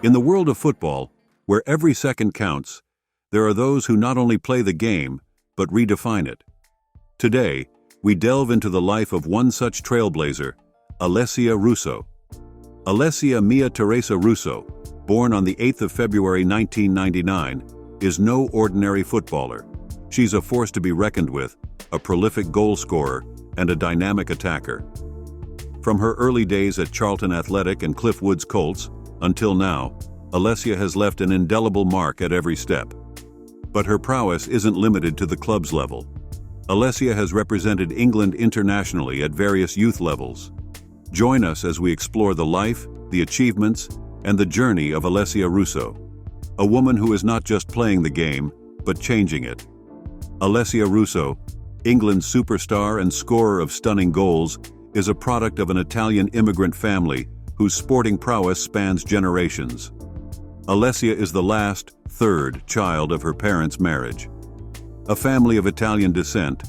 In the world of football, where every second counts, there are those who not only play the game, but redefine it. Today, we delve into the life of one such trailblazer, Alessia Russo. Alessia Mia Teresa Russo, born on the 8th of February 1999, is no ordinary footballer. She's a force to be reckoned with, a prolific goal scorer, and a dynamic attacker. From her early days at Charlton Athletic and Cliff Woods Colts, until now, Alessia has left an indelible mark at every step. But her prowess isn't limited to the club's level. Alessia has represented England internationally at various youth levels. Join us as we explore the life, the achievements, and the journey of Alessia Russo, a woman who is not just playing the game, but changing it. Alessia Russo, England's superstar and scorer of stunning goals, is a product of an Italian immigrant family whose sporting prowess spans generations. Alessia is the third child of her parents' marriage. A family of Italian descent,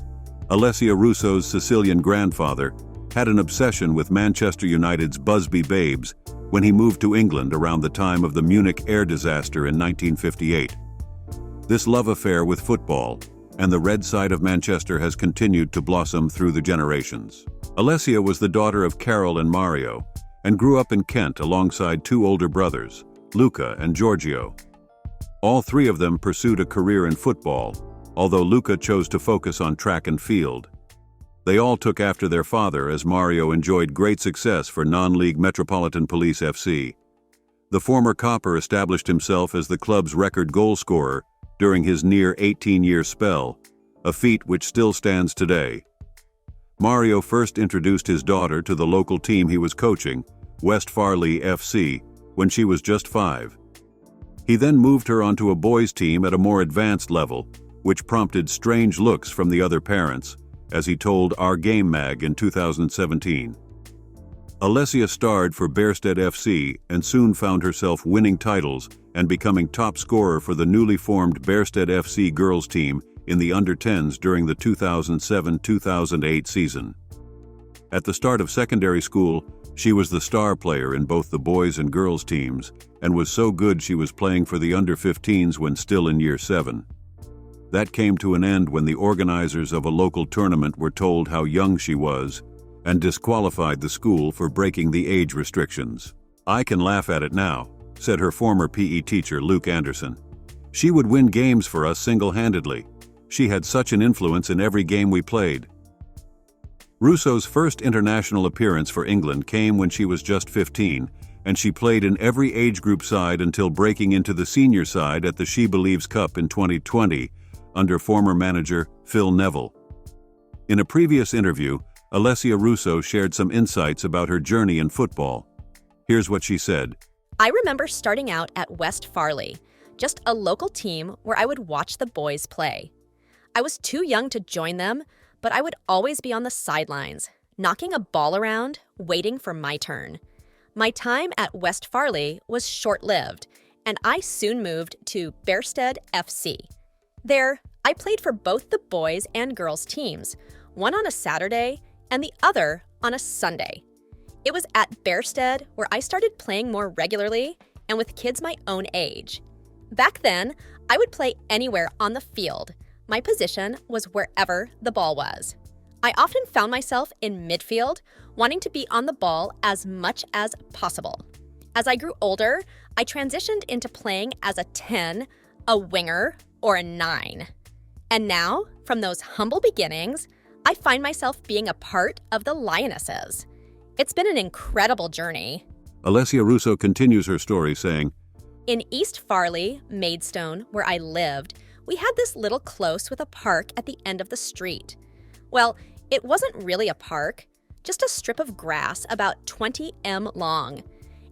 Alessia Russo's Sicilian grandfather had an obsession with Manchester United's Busby Babes when he moved to England around the time of the Munich air disaster in 1958. This love affair with football and the red side of Manchester has continued to blossom through the generations. Alessia was the daughter of Carol and Mario and grew up in Kent alongside two older brothers, Luca and Giorgio. All three of them pursued a career in football, although Luca chose to focus on track and field. They all took after their father as Mario enjoyed great success for non-league Metropolitan Police FC. The former copper established himself as the club's record goal scorer during his near 18-year spell, a feat which still stands today. Mario first introduced his daughter to the local team he was coaching, West Farleigh FC, when she was just 5. He then moved her onto a boys' team at a more advanced level, which prompted strange looks from the other parents, as he told Our Game Mag in 2017. Alessia starred for Bearsted FC and soon found herself winning titles and becoming top scorer for the newly formed Bearsted FC girls team in the under-10s during the 2007-2008 season. At the start of secondary school, she was the star player in both the boys and girls teams and was so good she was playing for the under-15s when still in year 7. That came to an end when the organizers of a local tournament were told how young she was and disqualified the school for breaking the age restrictions. "I can laugh at it now," said her former PE teacher Luke Anderson. "She would win games for us single-handedly. She had such an influence in every game we played." Russo's first international appearance for England came when she was just 15, and she played in every age group side until breaking into the senior side at the She Believes Cup in 2020, under former manager Phil Neville. In a previous interview, Alessia Russo shared some insights about her journey in football. Here's what she said. "I remember starting out at West Farleigh, just a local team where I would watch the boys play. I was too young to join them, but I would always be on the sidelines, knocking a ball around, waiting for my turn. My time at West Farleigh was short-lived, and I soon moved to Bearsted FC. There, I played for both the boys and girls teams, one on a Saturday and the other on a Sunday. It was at Bearsted where I started playing more regularly and with kids my own age. Back then, I would play anywhere on the field. My position was wherever the ball was. I often found myself in midfield, wanting to be on the ball as much as possible. As I grew older, I transitioned into playing as a 10, a winger, or a 9. And now, from those humble beginnings, I find myself being a part of the Lionesses. It's been an incredible journey." Alessia Russo continues her story saying, "In East Farleigh, Maidstone, where I lived, we had this little close with a park at the end of the street. Well, it wasn't really a park, just a strip of grass about 20 m long.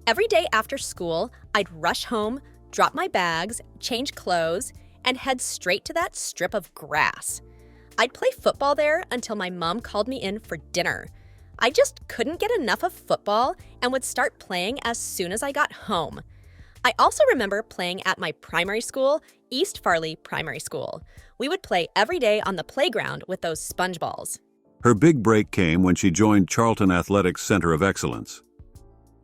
Every day after school, I'd rush home, drop my bags, change clothes, and head straight to that strip of grass. I'd play football there until my mom called me in for dinner. I just couldn't get enough of football and would start playing as soon as I got home. I also remember playing at my primary school, East Farleigh Primary School. We would play every day on the playground with those sponge balls." Her big break came when she joined Charlton Athletics Center of Excellence.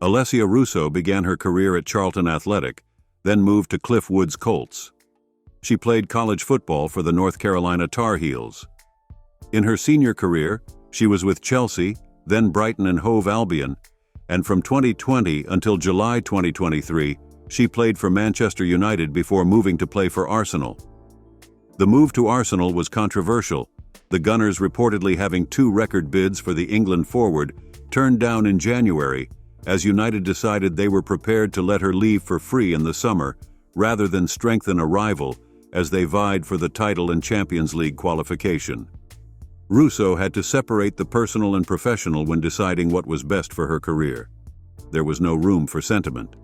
Alessia Russo began her career at Charlton Athletic, then moved to Cliff Woods Colts. She played college football for the North Carolina Tar Heels. In her senior career, she was with Chelsea, then Brighton and Hove Albion, and from 2020 until July 2023, she played for Manchester United before moving to play for Arsenal. The move to Arsenal was controversial, the Gunners reportedly having 2 record bids for the England forward turned down in January, as United decided they were prepared to let her leave for free in the summer, rather than strengthen a rival, as they vied for the title and Champions League qualification. Russo had to separate the personal and professional when deciding what was best for her career. There was no room for sentiment.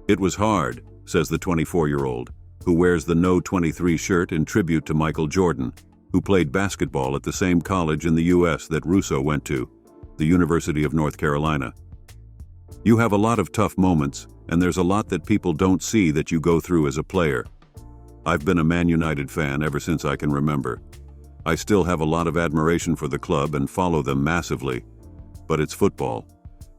"It was hard," says the 24-year-old, who wears the No. 23 shirt in tribute to Michael Jordan, who played basketball at the same college in the U.S. that Russo went to, the University of North Carolina. "You have a lot of tough moments, and there's a lot that people don't see that you go through as a player. I've been a Man United fan ever since I can remember. I still have a lot of admiration for the club and follow them massively. But it's football.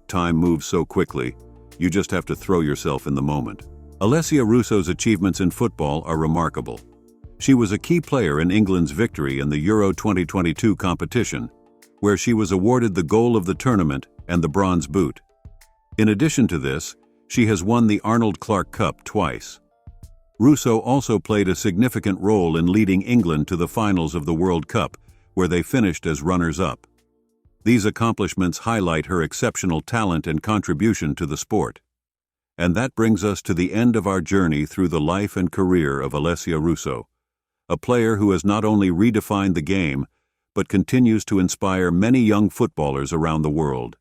Time moves so quickly, you just have to throw yourself in the moment." Alessia Russo's achievements in football are remarkable. She was a key player in England's victory in the Euro 2022 competition, where she was awarded the goal of the tournament and the bronze boot. In addition to this, she has won the Arnold Clark Cup twice. Russo also played a significant role in leading England to the finals of the World Cup, where they finished as runners-up. These accomplishments highlight her exceptional talent and contribution to the sport. And that brings us to the end of our journey through the life and career of Alessia Russo, a player who has not only redefined the game, but continues to inspire many young footballers around the world.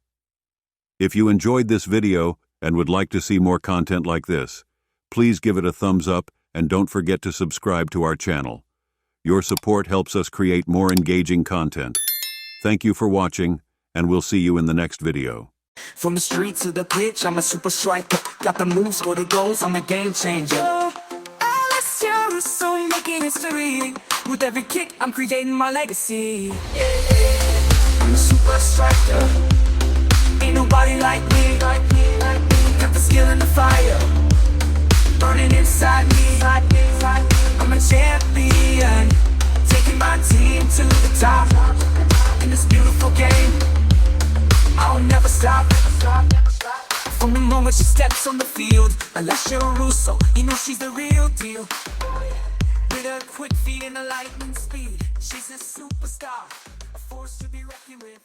If you enjoyed this video and would like to see more content like this, please give it a thumbs up and don't forget to subscribe to our channel. Your support helps us create more engaging content. Thank you for watching, and we'll see you in the next video. From the street to the pitch, I'm a super striker. Got the moves, score the goals, I'm a game changer. Alessia Russo, making history. With every kick, I'm creating my legacy. I'm a super striker. Ain't nobody like me. Got the skill and the fire burning inside me. I'm a champion, taking my team to the top. In this beautiful game, I'll never stop. From the moment she steps on the field, Alessia Russo, you know she's the real deal. With her quick feet and a lightning speed, she's a superstar, a force to be reckoned with.